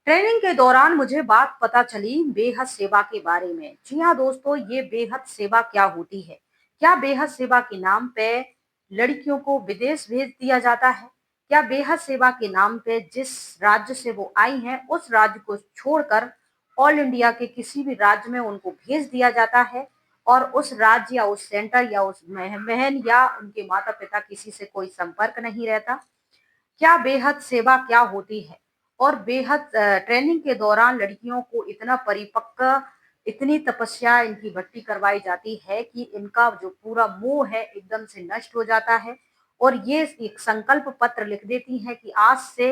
Training के दौरान मुझे बात पता चली बेहद सेवा के बारे में। जी हाँ दोस्तों, ये बेहद सेवा क्या होती है? क्या बेहद सेवा के नाम पे लड़कियों को विदेश भेज दिया जाता है? क्या बेहद सेवा के नाम पे जिस राज्य से वो आई हैं, उस राज्य को छोड़कर ऑल इंडिया के किसी भी राज्य में उनको भेज दिया जाता है और उस राज्य या उस सेंटर या उस बहन या उनके माता-पिता किसी से कोई संपर्क नहीं रहता? क्या बेहद सेवा क्या होती है? और बेहद ट्रेनिंग के दौरान लड़कियों को इतना परिपक्व, इतनी तपस्या इनकी भट्टी करवाई जाती है कि इनका जो पूरा मोह है एकदम से नष्ट हो जाता है और ये एक संकल्प पत्र लिख देती हैं कि आज से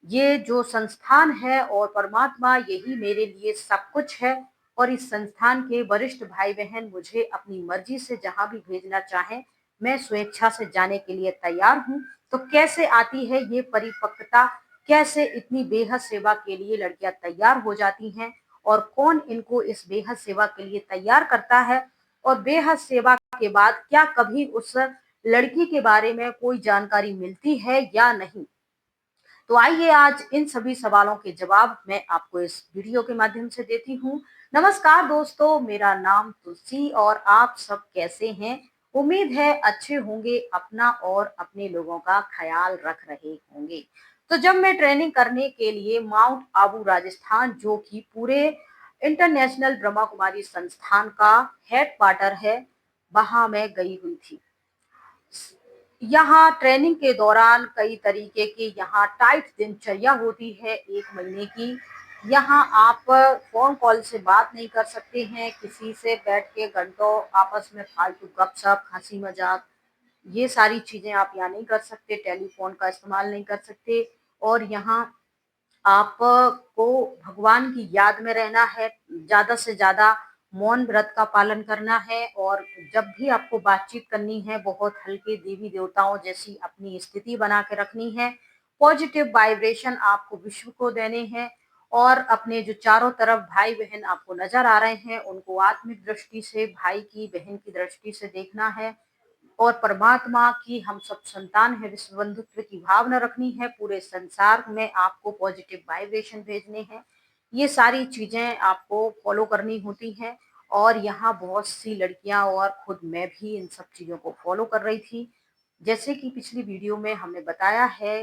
ये जो संस्थान है और परमात्मा यही मेरे लिए सब कुछ है और इस संस्थान के वरिष्ठ भाई-बहन मुझे अपनी मर्जी से जहाँ भी भेजना चाहें, मैं स्वेच्छा से जाने के लिए तैयार हूँ। तो कैसे आती है ये परिपक्वता? कैसे इतनी बेहद सेवा के लिए लड़कियां तैयार हो जाती हैं और कौन इनको इस बेहद सेवा के लिए तैयार करता है? और बेहद सेवा के बाद क्या कभी उस लड़की के बारे में कोई जानकारी मिलती है या नहीं? तो आइए आज इन सभी सवालों के जवाब मैं आपको इस वीडियो के माध्यम से देती हूँ। नमस्कार दोस्तों, मेरा नाम तुलसी और आप सब कैसे हैं? उम्मीद है अच्छे होंगे, अपना और अपने लोगों का ख्याल रख रहे होंगे। तो जब मैं ट्रेनिंग करने के लिए माउंट आबू राजस्थान, जो कि पूरे इंटरनेशनल ब्रह्मा कुमारी संस्थान का हेडक्वार्टर है, वहां मैं गई हुई थी। यहाँ ट्रेनिंग के दौरान कई तरीके की यहाँ टाइट दिनचर्या होती है 1 महीने की। यहाँ आप फ़ोन कॉल से बात नहीं कर सकते हैं, किसी से बैठ के घंटों आपस में फालतू गप-सप, हँसी-मज़ाक, ये सारी चीज़ें आप यहाँ नहीं कर सकते, टेलीफ़ोन का इस्तेमाल नहीं कर सकते और यहाँ आपको भगवान की याद में रहना है, ज़्यादा से ज़्यादा मौन व्रत का पालन करना है और जब भी आपको बातचीत करनी है, बहुत हल्के देवी-देवताओं जैसी अपनी स्थिति बना के रखनी है। पॉजिटिव वाइब्रेशन आपको विश्व को देने हैं और अपने जो चारों तरफ भाई-बहन आपको नज़र आ रहे हैं, उनको आत्मिक दृष्टि से, भाई की, बहन की दृष्टि से देखना है और परमात्मा की हम सब संतान है, विश्व बंधुत्व की भावना रखनी है, पूरे संसार में आपको पॉजिटिव वाइब्रेशन भेजने हैं। ये सारी चीज़ें आपको फॉलो करनी होती हैं और यहाँ बहुत सी लड़कियाँ और खुद मैं भी इन सब चीज़ों को फॉलो कर रही थी। जैसे कि पिछली वीडियो में हमने बताया है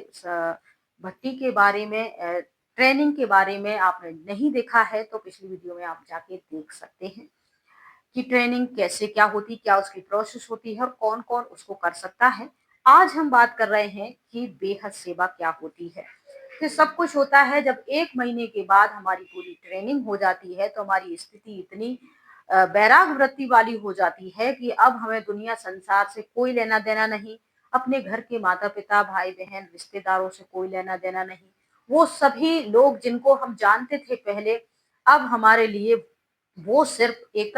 भट्टी के बारे में, ट्रेनिंग के बारे में आपने नहीं देखा है तो पिछली वीडियो में आप जाके देख सकते हैं। कि ट्रेनिंग कैसे क्या होती, क्या उसकी प्रोसेस होती है और कौन-कौन उसको कर सकता है। आज हम बात कर रहे हैं कि बेहद सेवा क्या होती है। तो सब कुछ होता है जब 1 महीने के बाद हमारी पूरी ट्रेनिंग हो जाती है, तो हमारी स्थिति इतनी वैराग वृत्ति वाली हो जाती है कि अब हमें दुनिया संसार से कोई लेना-देना नहीं, अपने घर के माता-पिता, भाई-बहन, रिश्तेदारों से कोई लेना-देना नहीं। वो सभी लोग जिनको हम जानते थे पहले, अब हमारे लिए वो सिर्फ़ एक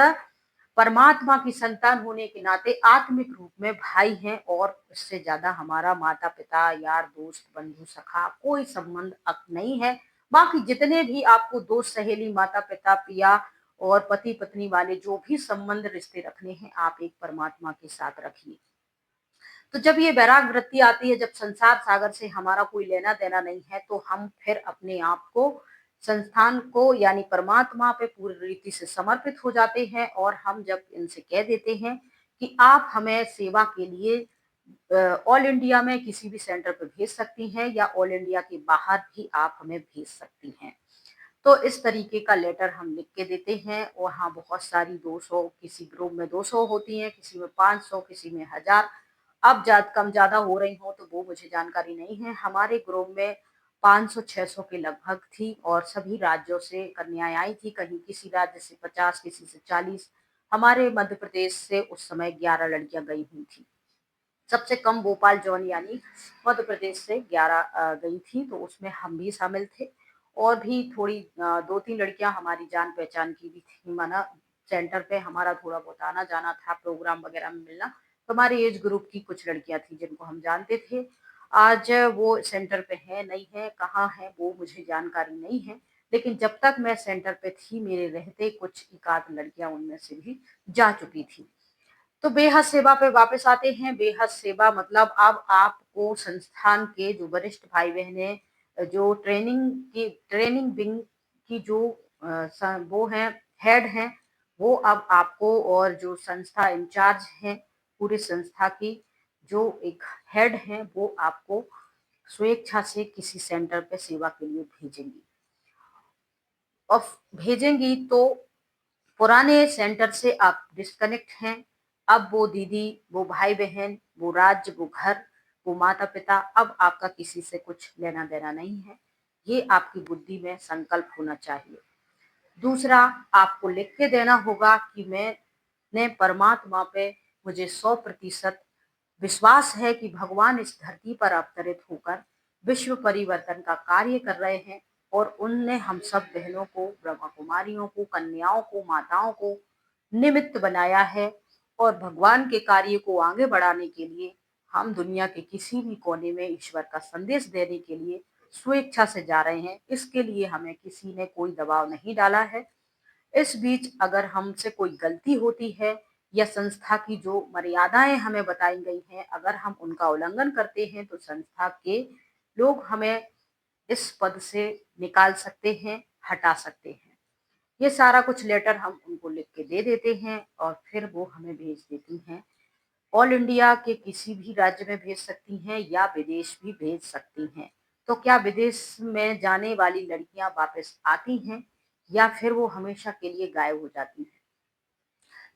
परमात्मा की संतान होने के नाते आत्मिक रूप में भाई हैं और इससे ज्यादा हमारा माता पिता, यार दोस्त, बंधु सखा कोई संबंध अब नहीं है। बाकी जितने भी आपको दोस्त सहेली, माता पिता, पिया और पति पत्नी वाले जो भी संबंध रिश्ते रखने हैं, आप एक परमात्मा के साथ रखिए। तो जब ये वैराग वृत्ति आती है, जब संसार सागर से हमारा कोई लेना देना नहीं है, तो हम फिर अपने आप को संस्थान को यानी परमात्मा पे पूरी रीति से समर्पित हो जाते हैं और हम जब इनसे कह देते हैं कि आप हमें सेवा के लिए ऑल इंडिया में किसी भी सेंटर पे भेज सकती हैं या ऑल इंडिया के बाहर भी आप हमें भेज सकती हैं। तो इस तरीके का लेटर हम लिख के देते हैं। वहाँ बहुत सारी 200, किसी ग्रुप में 200 होती हैं, किसी में 500, किसी में 1000। अब कम ज़्यादा हो रही हो तो वो मुझे जानकारी नहीं है। हमारे ग्रुप में 500-600 के लगभग थी और सभी राज्यों से कन्याएँ आई थी, कहीं किसी राज्य से 50, किसी से 40। हमारे मध्य प्रदेश से उस समय 11 लड़कियाँ गई हुई थी। सबसे कम भोपाल ज़ोन यानी मध्य प्रदेश से 11 गई थी, तो उसमें हम भी शामिल थे और भी थोड़ी 2-3 लड़कियाँ हमारी जान-पहचान की भी थी, माना सेंटर पे हमारा थोड़ा बहुत आना-जाना था, प्रोग्राम वगैरह में मिलना। तो हमारे एज ग्रुप की कुछ लड़कियाँ थी जिनको हम जानते थे। आज वो सेंटर पे हैं, नहीं हैं, कहाँ हैं वो मुझे जानकारी नहीं है। लेकिन जब तक मैं सेंटर पे थी, मेरे रहते कुछ एकाध लड़कियाँ उनमें से भी जा चुकी थी। तो बेहद सेवा पे वापस आते हैं। बेहद सेवा मतलब अब आपको संस्थान के जो वरिष्ठ भाई-बहन हैं, जो ट्रेनिंग विंग की जो वो हैं, हेड हैं, वो अब आपको, और जो संस्था इंचार्ज हैं पूरी संस्था की, जो एक हेड हैं, वो आपको स्वेच्छा से किसी सेंटर पे सेवा के लिए भेजेंगी। और भेजेंगी तो पुराने सेंटर से आप डिस्कनेक्ट हैं। अब वो दीदी, वो भाई-बहन, वो राज्य, वो घर, वो माता-पिता, अब आपका किसी से कुछ लेना-देना नहीं है। ये आपकी बुद्धि में संकल्प होना चाहिए। दूसरा, आपको लिख के देना होगा कि मैंने परमात्मा पे मुझे 100% विश्वास है कि भगवान इस धरती पर अवतरित होकर विश्व परिवर्तन का कार्य कर रहे हैं, और उनने हम सब बहनों को, ब्रह्मा कुमारियों को, कन्याओं को, माताओं को निमित्त बनाया है, और भगवान के कार्य को आगे बढ़ाने के लिए हम दुनिया के किसी भी कोने में ईश्वर का संदेश देने के लिए स्वेच्छा से जा रहे हैं। इसके लिए हमें किसी ने कोई दबाव नहीं डाला है। इस बीच अगर हमसे कोई गलती होती है, या संस्था की जो मर्यादाएं हमें बताई गई हैं, अगर हम उनका उल्लंघन करते हैं, तो संस्था के लोग हमें इस पद से निकाल सकते हैं, हटा सकते हैं। ये सारा कुछ लेटर हम उनको लिख के दे देते हैं, और फिर वो हमें भेज देती हैं। ऑल इंडिया के किसी भी राज्य में भेज सकती हैं, या विदेश भी भेज सकती हैं। तो क्या विदेश में जाने वाली लड़कियां वापस आती हैं, या फिर वो हमेशा के लिए गायब हो जाती हैं?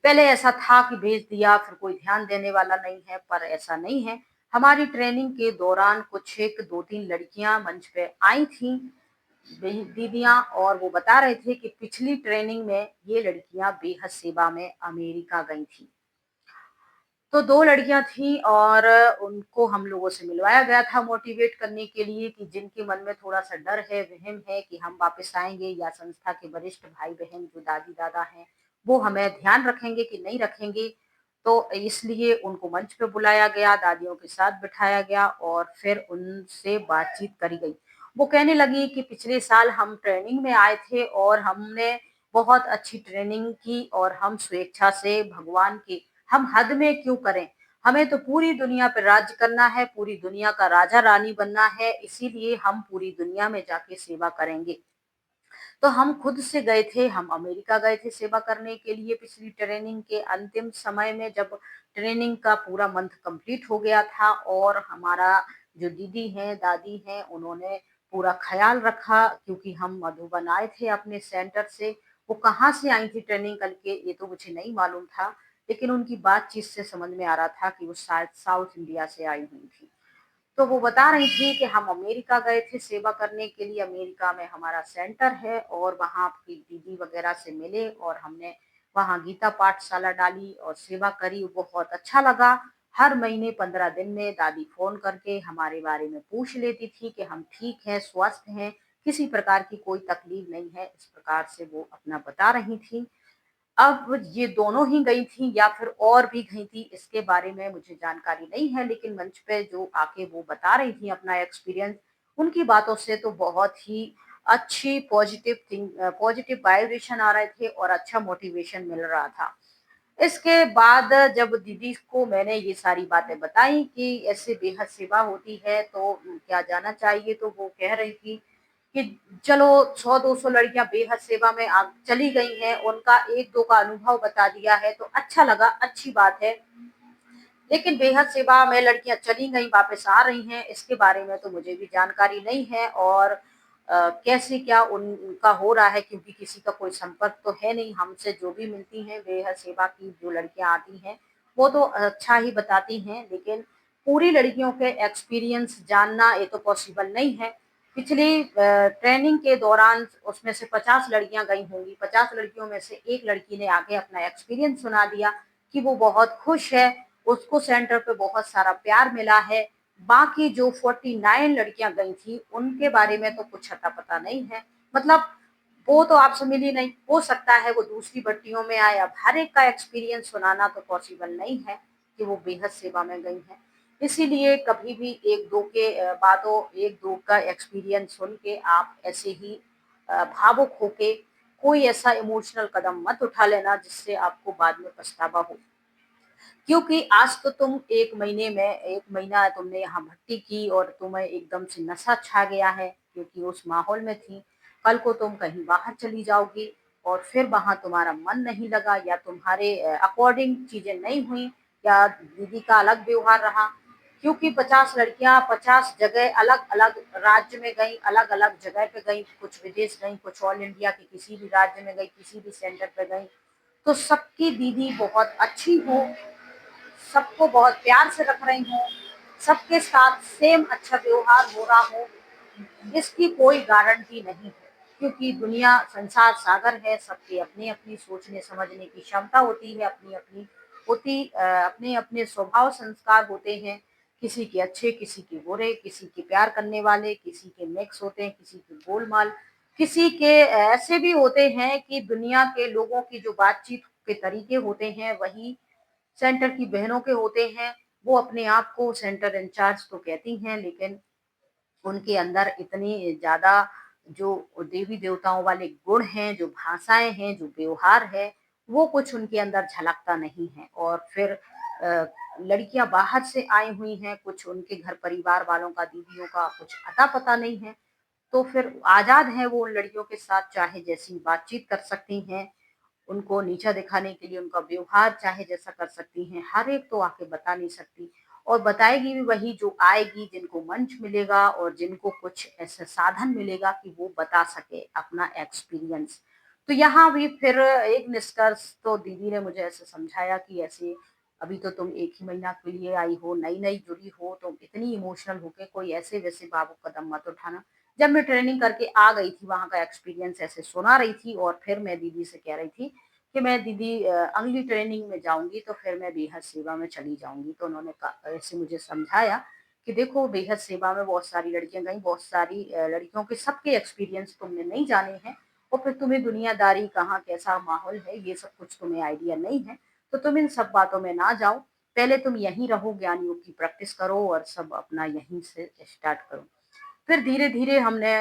पहले ऐसा था कि भेज दिया, फिर कोई ध्यान देने वाला नहीं है, पर ऐसा नहीं है। हमारी ट्रेनिंग के दौरान कुछ एक 2-3 लड़कियां मंच पे आई थी, दीदियां, और वो बता रहे थे कि पिछली ट्रेनिंग में ये लड़कियां बेहद सेवा में अमेरिका गई थी। तो 2 लड़कियां थी, और उनको हम लोगों से मिलवाया गया था मोटिवेट करने के लिए, कि जिनके मन में थोड़ा-सा डर है, वहम है कि हम वापस आएँगे, या संस्था के वरिष्ठ भाई-बहन जो दादी-दादा हैं, वो हमें ध्यान रखेंगे कि नहीं रखेंगे। तो इसलिए उनको मंच पे बुलाया गया, दादियों के साथ बिठाया गया, और फिर उनसे बातचीत करी गई। वो कहने लगी कि पिछले साल हम ट्रेनिंग में आए थे, और हमने बहुत अच्छी ट्रेनिंग की, और हम स्वेच्छा से भगवान के, हम हद में क्यों करें? हमें तो पूरी दुनिया पे राज्य करना है, पूरी दुनिया का राजा-रानी बनना है, इसीलिए हम पूरी दुनिया में जाके सेवा करेंगे। तो हम खुद से गए थे, हम अमेरिका गए थे सेवा करने के लिए पिछली ट्रेनिंग के अंतिम समय में, जब ट्रेनिंग का पूरा मंथ कंप्लीट हो गया था, और हमारा जो दीदी हैं, दादी हैं, उन्होंने पूरा ख़्याल रखा, क्योंकि हम मधुबन आए थे अपने सेंटर से। वो कहाँ से आई थी ट्रेनिंग करके, ये तो मुझे नहीं मालूम था, लेकिन उनकी बातचीत से समझ में आ रहा था कि वो शायद साउथ इंडिया से आई हुई थी। तो वो बता रही थी कि हम अमेरिका गए थे सेवा करने के लिए, अमेरिका में हमारा सेंटर है, और वहाँ की दीदी वगैरह से मिले, और हमने वहाँ गीता पाठशाला डाली और सेवा करी, बहुत अच्छा लगा। हर महीने 15 दिन में दादी फ़ोन करके हमारे बारे में पूछ लेती थी कि हम ठीक हैं, स्वस्थ हैं, किसी प्रकार की कोई तकलीफ नहीं है, इस प्रकार से वो अपना बता रही थी। अब ये दोनों ही गई थी, या फिर और भी गई थी, इसके बारे में मुझे जानकारी नहीं है, लेकिन मंच पे जो आके वो बता रही थी अपना एक्सपीरियंस, उनकी बातों से तो बहुत ही अच्छी पॉजिटिव वाइब्रेशन आ रहे थे, और अच्छा मोटिवेशन मिल रहा था। इसके बाद जब दीदी को मैंने ये सारी बातें बताई कि ऐसे बेहद सेवा होती है, तो क्या जाना चाहिए, तो वो कह रही थी कि चलो 100-200 लड़कियां बेहद सेवा में चली गई हैं, उनका 1-2 का अनुभव बता दिया है, तो अच्छा लगा, अच्छी बात है। लेकिन बेहद सेवा में लड़कियां चली गई, वापस आ रही हैं, इसके बारे में तो मुझे भी जानकारी नहीं है, और कैसे क्या उनका हो रहा है, क्योंकि किसी का कोई संपर्क तो है नहीं। हमसे जो भी मिलती हैं बेहद सेवा की जो लड़कियां आती हैं, वो तो अच्छा ही बताती हैं, लेकिन पूरी लड़कियों के एक्सपीरियंस जानना ये तो पॉसिबल नहीं है। पिछली ट्रेनिंग के दौरान उसमें से 50 लड़कियां गई होंगी, 50 लड़कियों में से एक लड़की ने आके अपना एक्सपीरियंस सुना दिया कि वो बहुत खुश है, उसको सेंटर पे बहुत सारा प्यार मिला है। बाकी जो 49 लड़कियां गई थी, उनके बारे में तो कुछ अता पता नहीं है। मतलब वो तो आपसे मिली नहीं, हो सकता है वो दूसरी भट्टियों में आए। अब हर एक का एक्सपीरियंस सुनाना तो पॉसिबल नहीं है कि वो बेहद सेवा में गई हैं। इसीलिए कभी भी 1-2 के बातों 1-2 का एक्सपीरियंस सुन के आप ऐसे ही भावुक होके कोई ऐसा इमोशनल कदम मत उठा लेना जिससे आपको बाद में पछतावा हो। क्योंकि आज तो तुम 1 महीने में 1 महीना तुमने यहाँ भर्ती की, और तुम्हें एकदम से नशा छा गया है। क्योंकि उस माहौल में थी। कल को तुम कहीं बाहर चली जाओगी और फिर वहाँ तुम्हारा मन नहीं लगा या तुम्हारे अकॉर्डिंग चीज़ें नहीं हुई या दीदी का अलग व्यवहार रहा, क्योंकि 50 लड़कियाँ 50 जगह अलग-अलग राज्य में गईं, अलग-अलग जगह पे गईं, कुछ विदेश गईं, कुछ ऑल इंडिया के किसी भी राज्य में गईं, किसी भी सेंटर पे गईं। तो सबकी दीदी बहुत अच्छी हो, सबको बहुत प्यार से रख रही हों, सबके साथ सेम अच्छा व्यवहार हो रहा हो, इसकी कोई गारंटी नहीं है। क्योंकि दुनिया संसार सागर है, सबकी अपनी-अपनी सोचने समझने की क्षमता होती है, अपने-अपने स्वभाव संस्कार होते हैं। किसी के अच्छे, किसी के बुरे, किसी के प्यार करने वाले, किसी के मिक्स होते हैं, किसी के गोलमाल, किसी के ऐसे भी होते हैं कि दुनिया के लोगों की जो बातचीत के तरीके होते हैं, वही सेंटर की बहनों के होते हैं। वो अपने आप को सेंटर इंचार्ज तो कहती हैं, लेकिन उनके अंदर इतनी ज़्यादा जो देवी-देवताओं वाले गुण हैं, जो भाषाएँ हैं, जो व्यवहार है, वो कुछ उनके अंदर झलकता नहीं है। और फिर लड़कियाँ बाहर से आई हुई हैं, कुछ उनके घर परिवार वालों का, दीदियों का कुछ अता-पता नहीं है। तो फिर आज़ाद हैं वो उन लड़कियों के साथ चाहे जैसी बातचीत कर सकती हैं, उनको नीचा दिखाने के लिए उनका व्यवहार चाहे जैसा कर सकती हैं, हर एक तो आके बता नहीं सकती और बताएगी भी वही जो आएगी, जिनको मंच मिलेगा और जिनको कुछ ऐसा साधन मिलेगा कि वो बता सके अपना एक्सपीरियंस। तो यहाँ भी फिर एक निष्कर्ष तो दीदी ने मुझे ऐसे समझाया कि ऐसे अभी तो तुम 1 ही महीना के लिए आई हो, नई-नई जुड़ी हो, तो इतनी इमोशनल होके कोई ऐसे-वैसे बाबू कदम मत उठाना। जब मैं ट्रेनिंग करके आ गई थी, वहाँ का एक्सपीरियंस ऐसे सुना रही थी और फिर मैं दीदी से कह रही थी कि मैं दीदी अगली ट्रेनिंग में जाऊँगी तो फिर मैं बेहद सेवा में चली जाऊँगी। तो उन्होंने ऐसे मुझे समझाया कि देखो बेहद सेवा में बहुत सारी लड़कियाँ गईं, बहुत सारी लड़कियों के सबके एक्सपीरियंस तुमने नहीं जाने हैं और फिर तुम्हें दुनियादारी कहाँ कैसा माहौल है, ये सब कुछ तुम्हें आइडिया नहीं है, तो तुम इन सब बातों में ना जाओ। पहले तुम यहीं रहो, ज्ञान योग की प्रैक्टिस करो और सब अपना यहीं से स्टार्ट करो। फिर धीरे-धीरे हमने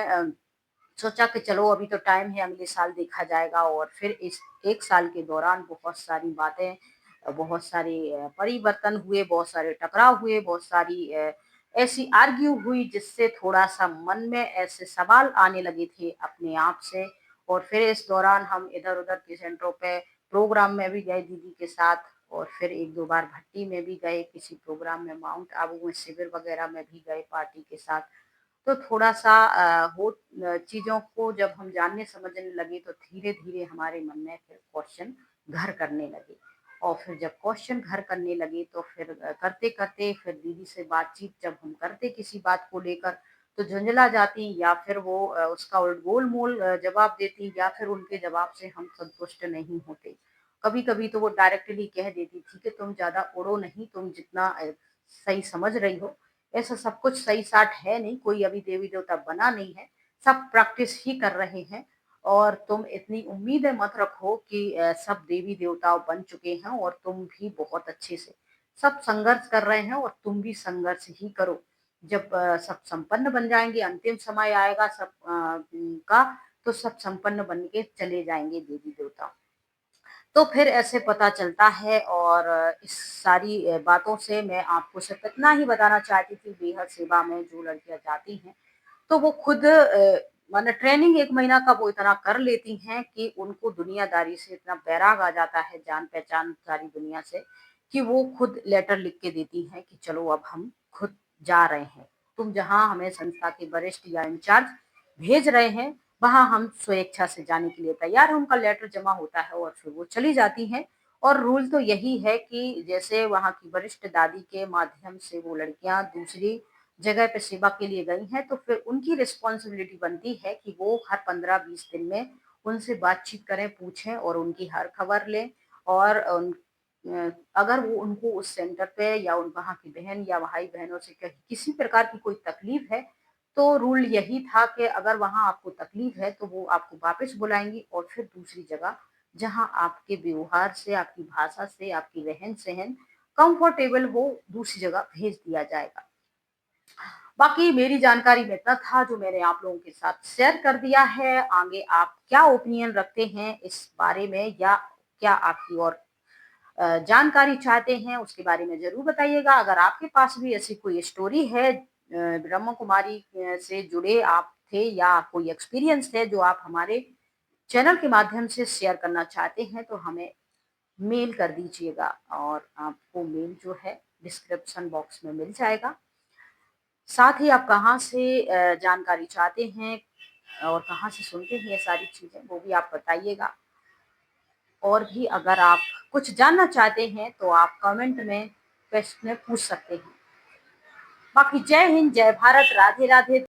सोचा कि चलो अभी तो टाइम है, अगले साल देखा जाएगा और फिर इस 1 साल के दौरान बहुत सारी बातें, बहुत सारे परिवर्तन हुए, बहुत सारे टकराव हुए, बहुत सारी ऐसी आर्ग्यू हुई जिससे थोड़ा-सा मन में ऐसे सवाल आने लगे थे अपने आप से और फिर इस दौरान हम इधर-उधर के सेंटरों पे प्रोग्राम में भी गए दीदी के साथ और फिर 1-2 बार भट्टी में भी गए, किसी प्रोग्राम में माउंट आबू में शिविर वगैरह में भी गए पार्टी के साथ। तो थोड़ा-सा चीज़ों को जब हम जानने समझने लगे तो धीरे-धीरे हमारे मन में फिर क्वेश्चन घर करने लगे। और फिर जब क्वेश्चन घर करने लगे तो फिर करते-करते फिर दीदी से बातचीत जब हम करते किसी बात को लेकर तो झुंझला जाती या फिर वो उसका गोल-मोल जवाब देती या फिर उनके जवाब से हम संतुष्ट नहीं होते। कभी-कभी तो वो डायरेक्टली कह देती थी कि तुम ज़्यादा उड़ो नहीं, तुम जितना सही समझ रही हो ऐसा सब कुछ सही-साट है नहीं, कोई अभी देवी-देवता बना नहीं है, सब प्रैक्टिस ही कर रहे हैं और तुम इतनी उम्मीदें मत रखो कि सब देवी-देवता बन चुके हैं और तुम भी बहुत अच्छे से सब संघर्ष कर रहे हैं और तुम भी संघर्ष ही करो। जब सब संपन्न बन जाएँगे, अंतिम समय आएगा सब का, तो सब संपन्न बन के चले जाएँगे देवी-देवता। तो फिर ऐसे पता चलता है और इस सारी बातों से मैं आपको सिर्फ इतना ही बताना चाहती थी बेहद सेवा में जो लड़कियाँ जाती हैं, तो वो खुद माने ट्रेनिंग 1 महीना का वो इतना कर लेती हैं कि उनको दुनियादारी से इतना बैराग आ जाता है, जान-पहचान सारी दुनिया से, कि वो खुद लेटर लिख के देती हैं कि चलो अब हम खुद जा रहे हैं। तुम जहाँ हमें संस्था के वरिष्ठ या इंचार्ज भेज रहे हैं, वहाँ हम स्वेच्छा से जाने के लिए तैयार हैं। उनका लेटर जमा होता है और फिर वो चली जाती हैं और रूल तो यही है कि जैसे वहाँ की वरिष्ठ दादी के माध्यम से वो लड़कियाँ दूसरी जगह पे सेवा के लिए गई हैं, तो फिर उनकी रिस्पॉन्सिबिलिटी बनती है कि वो हर 15-20 दिन में उनसे बातचीत करें, पूछें और उनकी हर खबर लें और अगर वो उनको उस सेंटर पे या उन वहाँ की बहन या भाई-बहनों से कहीं किसी प्रकार की कोई तकलीफ है, तो रूल यही था कि अगर वहाँ आपको तकलीफ है, तो वो आपको वापस बुलाएँगी और फिर दूसरी जगह, जहाँ आपके व्यवहार से, आपकी भाषा से, आपकी रहन-सहन कंफर्टेबल हो, दूसरी जगह भेज दिया जाएगा। बाकी मेरी जानकारी में इतना था जो मैंने आप लोगों के साथ शेयर कर दिया है। आगे आप क्या ओपिनियन रखते हैं इस बारे में या क्या आपकी और जानकारी चाहते हैं उसके बारे में ज़रूर बताइएगा। अगर आपके पास भी ऐसी कोई स्टोरी है ब्रह्म कुमारी से जुड़े आप थे या कोई एक्सपीरियंस है जो आप हमारे चैनल के माध्यम से शेयर करना चाहते हैं तो हमें मेल कर दीजिएगा और आपको मेल जो है डिस्क्रिप्शन बॉक्स में मिल जाएगा। साथ ही आप कहाँ से जानकारी चाहते हैं और कहाँ से सुनते हैं ये सारी चीज़ें वो भी आप बताइएगा। और भी अगर आप कुछ जानना चाहते हैं तो आप कमेंट में प्रश्न पूछ सकते हैं। बाकी जय हिंद, जय भारत, राधे राधे।